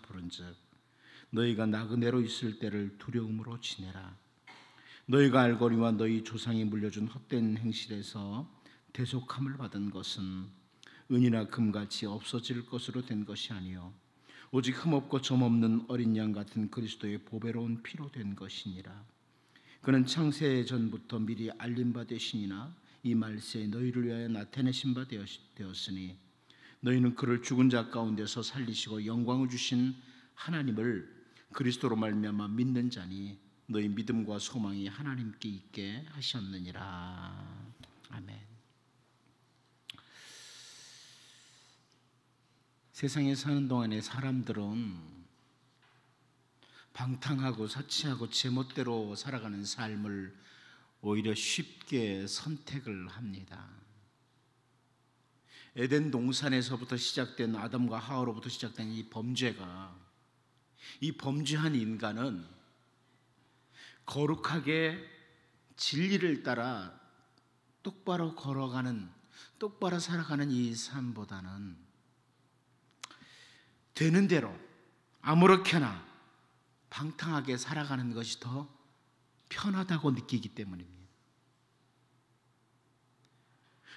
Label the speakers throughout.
Speaker 1: 부른즉 너희가 나그네로 있을 때를 두려움으로 지내라. 너희가 알거니와 너희 조상이 물려준 헛된 행실에서 대속함을 받은 것은 은이나 금같이 없어질 것으로 된 것이 아니요 오직 흠없고 점없는 어린 양 같은 그리스도의 보배로운 피로 된 것이니라. 그는 창세 전부터 미리 알린 바 되시니나 이 말세에 너희를 위하여 나타내신 바 되었으니 너희는 그를 죽은 자 가운데서 살리시고 영광을 주신 하나님을 그리스도로 말미암아 믿는 자니 너희 믿음과 소망이 하나님께 있게 하셨느니라. 아멘. 세상에 사는 동안에 사람들은 방탕하고 사치하고 제멋대로 살아가는 삶을 오히려 쉽게 선택을 합니다. 에덴 동산에서부터 시작된 아담과 하와로부터 시작된 이 범죄가, 이 범죄한 인간은 거룩하게 진리를 따라 똑바로 걸어가는, 똑바로 살아가는 이 삶보다는 되는 대로 아무렇게나 방탕하게 살아가는 것이 더 편하다고 느끼기 때문입니다.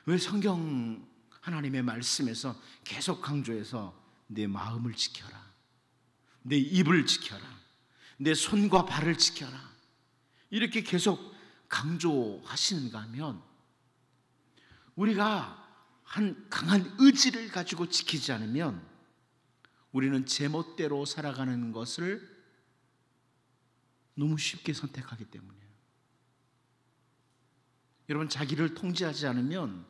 Speaker 1: 왜 성경 하나님의 말씀에서 계속 강조해서 내 마음을 지켜라, 내 입을 지켜라, 내 손과 발을 지켜라 이렇게 계속 강조하시는가 하면 우리가 한 강한 의지를 가지고 지키지 않으면 우리는 제멋대로 살아가는 것을 너무 쉽게 선택하기 때문이에요. 여러분, 자기를 통제하지 않으면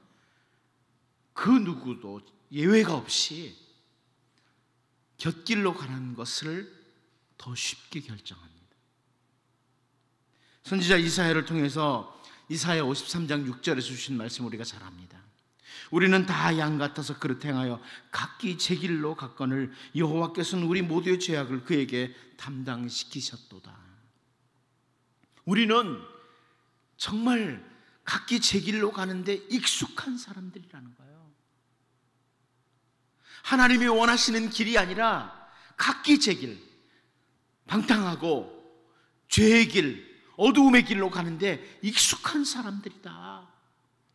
Speaker 1: 그 누구도 예외가 없이 곁길로 가는 것을 더 쉽게 결정합니다. 선지자 이사야를 통해서 이사야 53장 6절에서 주신 말씀 우리가 잘 압니다. 우리는 다 양 같아서 그릇 행하여 각기 제 길로 갔거늘 여호와께서는 우리 모두의 죄악을 그에게 담당시키셨도다. 우리는 정말 각기 제 길로 가는데 익숙한 사람들이라는 거예요. 하나님이 원하시는 길이 아니라 각기 제 길, 방탕하고 죄의 길, 어두움의 길로 가는데 익숙한 사람들이다.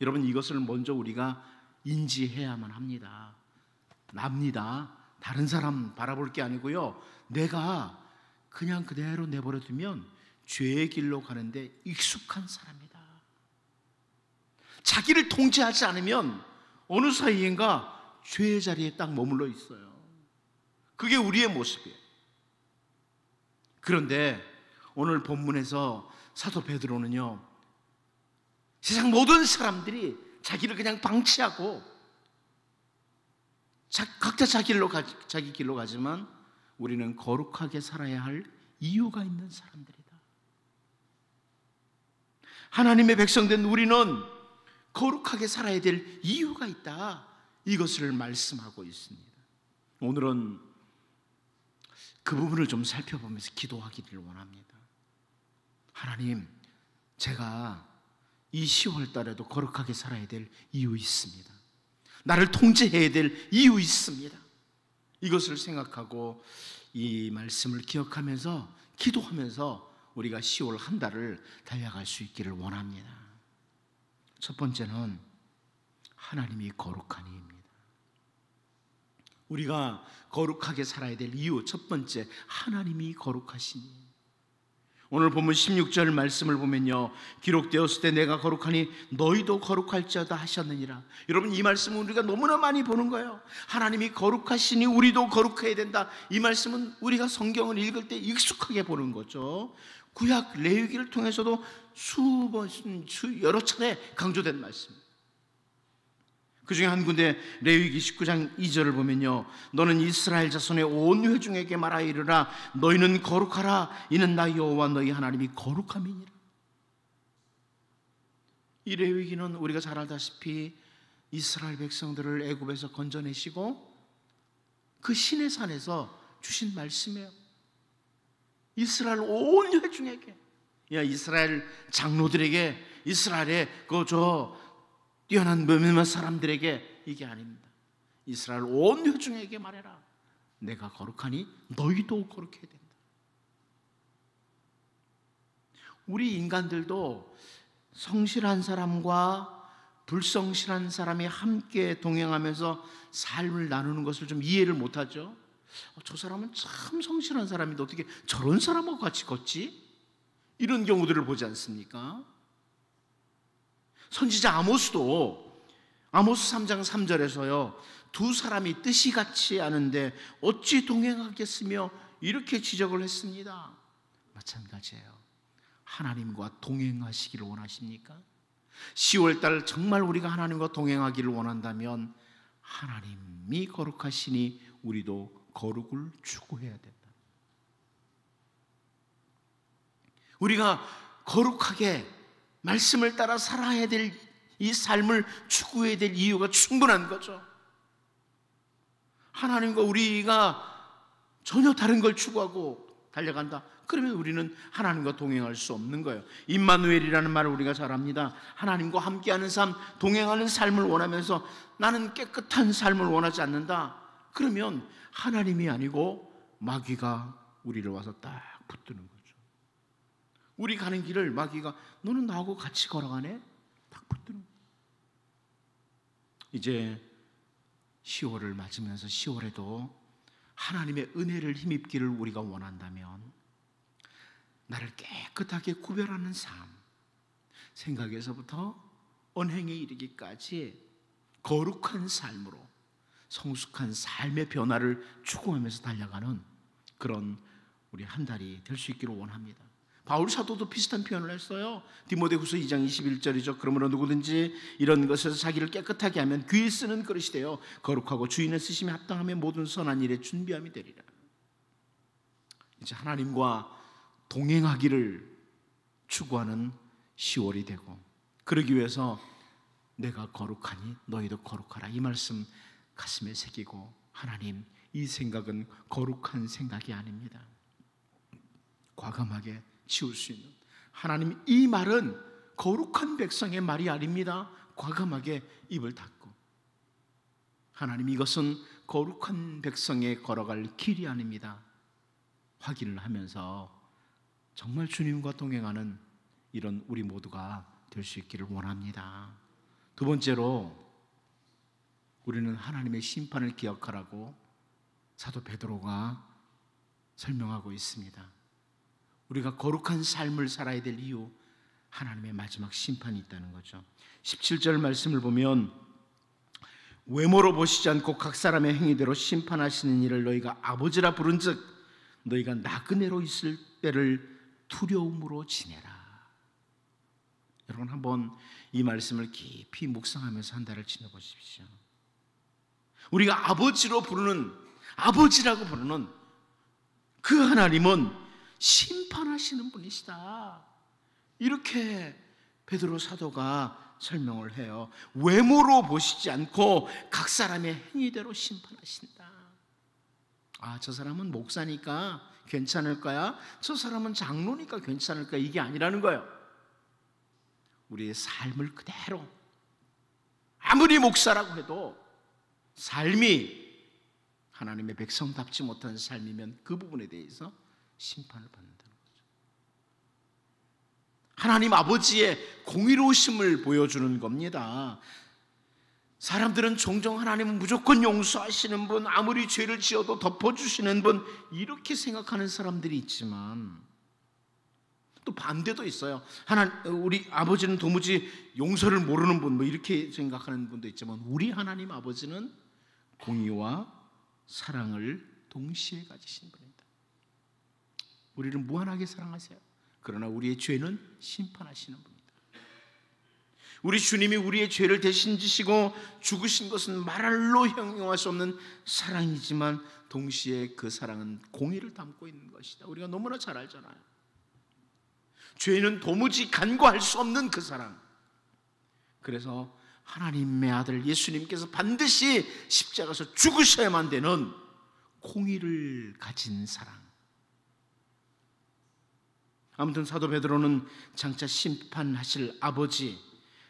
Speaker 1: 여러분, 이것을 먼저 우리가 인지해야만 합니다. 납니다. 다른 사람 바라볼 게 아니고요, 내가 그냥 그대로 내버려두면 죄의 길로 가는데 익숙한 사람이다. 자기를 통제하지 않으면 어느 사이인가 죄의 자리에 딱 머물러 있어요. 그게 우리의 모습이에요. 그런데 오늘 본문에서 사도 베드로는요, 세상 모든 사람들이 자기를 그냥 방치하고 각자 자기 길로 가지만 우리는 거룩하게 살아야 할 이유가 있는 사람들이다. 하나님의 백성된 우리는 거룩하게 살아야 될 이유가 있다. 이것을 말씀하고 있습니다. 오늘은 그 부분을 좀 살펴보면서 기도하기를 원합니다. 하나님, 제가 이 10월 달에도 거룩하게 살아야 될 이유 있습니다. 나를 통제해야 될 이유 있습니다. 이것을 생각하고 이 말씀을 기억하면서 기도하면서 우리가 10월 한 달을 달려갈 수 있기를 원합니다. 첫 번째는 하나님이 거룩하니입니다. 우리가 거룩하게 살아야 될 이유, 첫 번째, 하나님이 거룩하시니. 오늘 본문 16절 말씀을 보면요, 기록되었을 때 내가 거룩하니 너희도 거룩할지어다 하셨느니라. 여러분, 이 말씀은 우리가 너무나 많이 보는 거예요. 하나님이 거룩하시니 우리도 거룩해야 된다. 이 말씀은 우리가 성경을 읽을 때 익숙하게 보는 거죠. 구약 레위기를 통해서도 여러 차례 강조된 말씀. 그 중에 한 군데 레위기 19장 2절을 보면요, 너는 이스라엘 자손의 온 회중에게 말하여 이르라. 너희는 거룩하라. 이는 나 여호와 너희 하나님이 거룩함이니라. 이 레위기는 우리가 잘 알다시피 이스라엘 백성들을 애굽에서 건져내시고 그 시내 산에서 주신 말씀이에요. 이스라엘 온 회중에게, 이스라엘 장로들에게, 이스라엘의 뛰어난 몇몇 사람들에게 이게 아닙니다. 이스라엘 온 회중에게 말해라. 내가 거룩하니 너희도 거룩해야 된다. 우리 인간들도 성실한 사람과 불성실한 사람이 함께 동행하면서 삶을 나누는 것을 좀 이해를 못하죠. 저 사람은 참 성실한 사람인데 어떻게 저런 사람하고 같이 걷지? 이런 경우들을 보지 않습니까? 선지자 아모스도 아모스 3장 3절에서요, 두 사람이 뜻이 같지 않은데 어찌 동행하겠으며 이렇게 지적을 했습니다. 마찬가지예요. 하나님과 동행하시기를 원하십니까? 10월달 정말 우리가 하나님과 동행하기를 원한다면 하나님이 거룩하시니 우리도 거룩을 추구해야 된다. 우리가 거룩하게 말씀을 따라 살아야 될 이 삶을 추구해야 될 이유가 충분한 거죠. 하나님과 우리가 전혀 다른 걸 추구하고 달려간다. 그러면 우리는 하나님과 동행할 수 없는 거예요. 임마누엘이라는 말을 우리가 잘 압니다. 하나님과 함께하는 삶, 동행하는 삶을 원하면서 나는 깨끗한 삶을 원하지 않는다. 그러면 하나님이 아니고 마귀가 우리를 와서 딱 붙드는 거죠. 우리 가는 길을 마귀가 너는 나하고 같이 걸어가네? 딱 붙드는 거예요. 이제 10월을 맞으면서 10월에도 하나님의 은혜를 힘입기를 우리가 원한다면 나를 깨끗하게 구별하는 삶, 생각에서부터 언행에 이르기까지 거룩한 삶으로 성숙한 삶의 변화를 추구하면서 달려가는 그런 우리 한 달이 될 수 있기를 원합니다. 바울 사도도 비슷한 표현을 했어요. 디모데후서 2장 21절이죠. 그러므로 누구든지 이런 것에서 자기를 깨끗하게 하면 귀에 쓰는 그릇이 되어 거룩하고 주인의 쓰심에 합당하며 모든 선한 일에 준비함이 되리라. 이제 하나님과 동행하기를 추구하는 10월이 되고, 그러기 위해서 내가 거룩하니 너희도 거룩하라, 이 말씀 가슴에 새기고, 하나님, 이 생각은 거룩한 생각이 아닙니다. 과감하게 치울 수 있는, 하나님, 이 말은 거룩한 백성의 말이 아닙니다. 과감하게 입을 닫고, 하나님, 이것은 거룩한 백성의 걸어갈 길이 아닙니다. 확인을 하면서 정말 주님과 동행하는 이런 우리 모두가 될 수 있기를 원합니다. 두 번째로, 우리는 하나님의 심판을 기억하라고 사도 베드로가 설명하고 있습니다. 우리가 거룩한 삶을 살아야 될 이유, 하나님의 마지막 심판이 있다는 거죠. 17절 말씀을 보면 외모로 보시지 않고 각 사람의 행위대로 심판하시는 이를 너희가 아버지라 부른즉 너희가 나그네로 있을 때를 두려움으로 지내라. 여러분, 한번 이 말씀을 깊이 묵상하면서 한 달을 지내보십시오. 우리가 아버지라고 부르는 그 하나님은 심판하시는 분이시다. 이렇게 베드로 사도가 설명을 해요. 외모로 보시지 않고 각 사람의 행위대로 심판하신다. 저 사람은 목사니까 괜찮을 거야, 저 사람은 장로니까 괜찮을 거야, 이게 아니라는 거예요. 우리의 삶을 그대로, 아무리 목사라고 해도 삶이 하나님의 백성답지 못한 삶이면 그 부분에 대해서 심판을 받는다는 거죠. 하나님 아버지의 공의로우심을 보여주는 겁니다. 사람들은 종종 하나님은 무조건 용서하시는 분, 아무리 죄를 지어도 덮어주시는 분, 이렇게 생각하는 사람들이 있지만 또 반대도 있어요. 우리 아버지는 도무지 용서를 모르는 분, 이렇게 생각하는 분도 있지만 우리 하나님 아버지는 공의와 사랑을 동시에 가지신 분입니다. 우리를 무한하게 사랑하세요. 그러나 우리의 죄는 심판하시는 분입니다. 우리 주님이 우리의 죄를 대신 지시고 죽으신 것은 말로 형용할 수 없는 사랑이지만 동시에 그 사랑은 공의를 담고 있는 것이다. 우리가 너무나 잘 알잖아요. 죄는 도무지 간과할 수 없는 그 사랑. 그래서 하나님의 아들 예수님께서 반드시 십자가에서 죽으셔야만 되는 공의를 가진 사랑. 아무튼 사도 베드로는 장차 심판하실 아버지,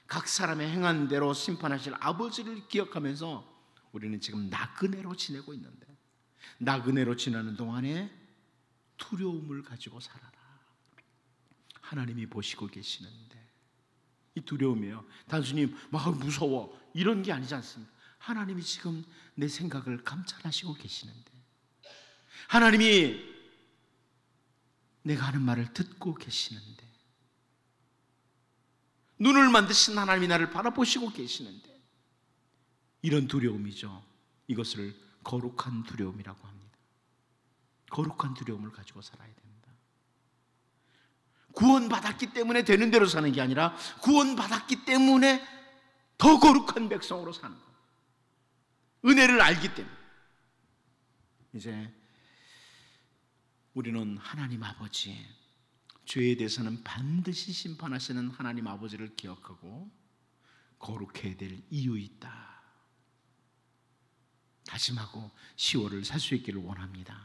Speaker 1: 각 사람의 행한 대로 심판하실 아버지를 기억하면서 우리는 지금 나그네로 지내고 있는데, 나그네로 지나는 동안에 두려움을 가지고 살아라. 하나님이 보시고 계시는데 이 두려움이에요. 단순히 막 무서워 이런 게 아니지 않습니까? 하나님이 지금 내 생각을 감찰하시고 계시는데, 하나님이 내가 하는 말을 듣고 계시는데, 눈을 만드신 하나님이 나를 바라보시고 계시는데, 이런 두려움이죠. 이것을 거룩한 두려움이라고 합니다. 거룩한 두려움을 가지고 살아야 됩니다. 구원받았기 때문에 되는 대로 사는 게 아니라 구원받았기 때문에 더 거룩한 백성으로 사는 것. 은혜를 알기 때문에. 이제 우리는 하나님 아버지, 죄에 대해서는 반드시 심판하시는 하나님 아버지를 기억하고 거룩해야 될 이유 있다 다짐하고 10월을 살 수 있기를 원합니다.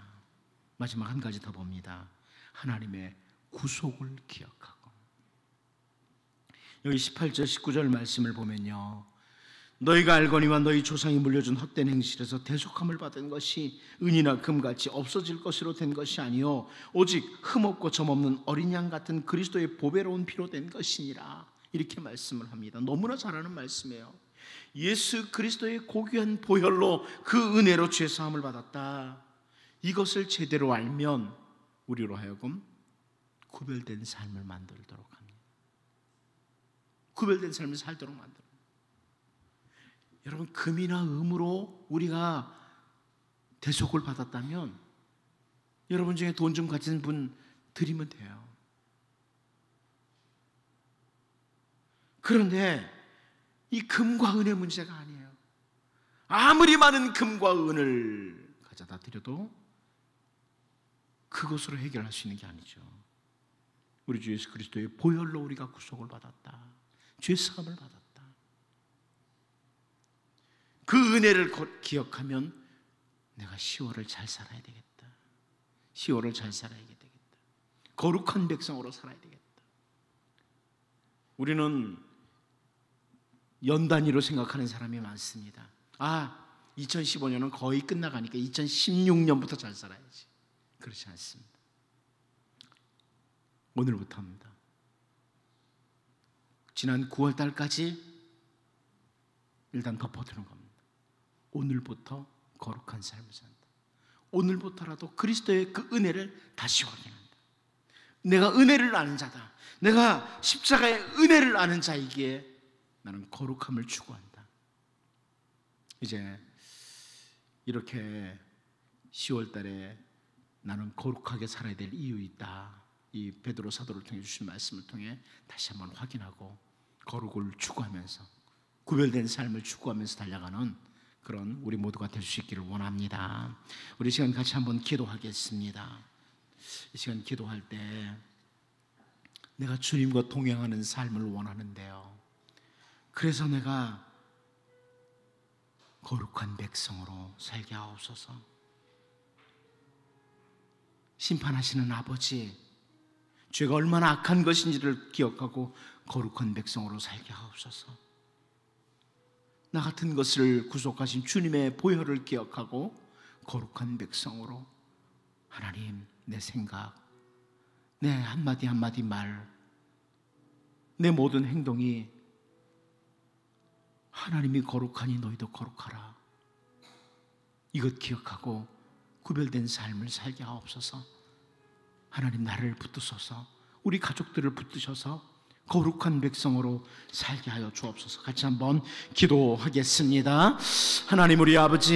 Speaker 1: 마지막 한 가지 더 봅니다. 하나님의 구속을 기억하고. 여기 18절 19절 말씀을 보면요, 너희가 알거니와 너희 조상이 물려준 헛된 행실에서 대속함을 받은 것이 은이나 금같이 없어질 것으로 된 것이 아니요 오직 흠없고 점없는 어린 양 같은 그리스도의 보배로운 피로 된 것이니라. 이렇게 말씀을 합니다. 너무나 잘 아는 말씀이에요. 예수 그리스도의 고귀한 보혈로 그 은혜로 죄 사함을 받았다. 이것을 제대로 알면 우리로 하여금 구별된 삶을 만들도록 합니다. 구별된 삶을 살도록 만듭니다. 여러분, 금이나 음으로 우리가 대속을 받았다면 여러분 중에 돈 좀 가진 분 드리면 돼요. 그런데 이 금과 은의 문제가 아니에요. 아무리 많은 금과 은을 가져다 드려도 그것으로 해결할 수 있는 게 아니죠. 우리 주 예수 그리스도의 보혈로 우리가 구속을 받았다. 죄 사함을 받았다. 그 은혜를 기억하면 내가 10월을 잘 살아야 되겠다. 10월을 잘 살아야 되겠다. 거룩한 백성으로 살아야 되겠다. 우리는 연 단위로 생각하는 사람이 많습니다. 2015년은 거의 끝나가니까 2016년부터 잘 살아야지. 그렇지 않습니다. 오늘부터입니다. 지난 9월 달까지 일단 덮어두는 겁니다. 오늘부터 거룩한 삶을 산다. 오늘부터라도 그리스도의 그 은혜를 다시 확인한다. 내가 은혜를 아는 자다. 내가 십자가의 은혜를 아는 자이기에 나는 거룩함을 추구한다. 이제 이렇게 10월 달에 나는 거룩하게 살아야 될 이유 있다. 이 베드로 사도를 통해 주신 말씀을 통해 다시 한번 확인하고 거룩을 추구하면서 구별된 삶을 추구하면서 달려가는 그런 우리 모두가 될 수 있기를 원합니다. 우리 시간 같이 한번 기도하겠습니다. 이 시간 기도할 때 내가 주님과 동행하는 삶을 원하는데요, 그래서 내가 거룩한 백성으로 살게 하옵소서. 심판하시는 아버지, 죄가 얼마나 악한 것인지를 기억하고 거룩한 백성으로 살게 하옵소서. 나 같은 것을 구속하신 주님의 보혈을 기억하고 거룩한 백성으로 하나님, 내 생각, 내 한마디 한마디 말, 내 모든 행동이 하나님이 거룩하니 너희도 거룩하라. 이것 기억하고 구별된 삶을 살게 하옵소서. 하나님, 나를 붙드소서. 우리 가족들을 붙드셔서 거룩한 백성으로 살게 하여 주옵소서. 같이 한번 기도하겠습니다. 하나님, 우리 아버지,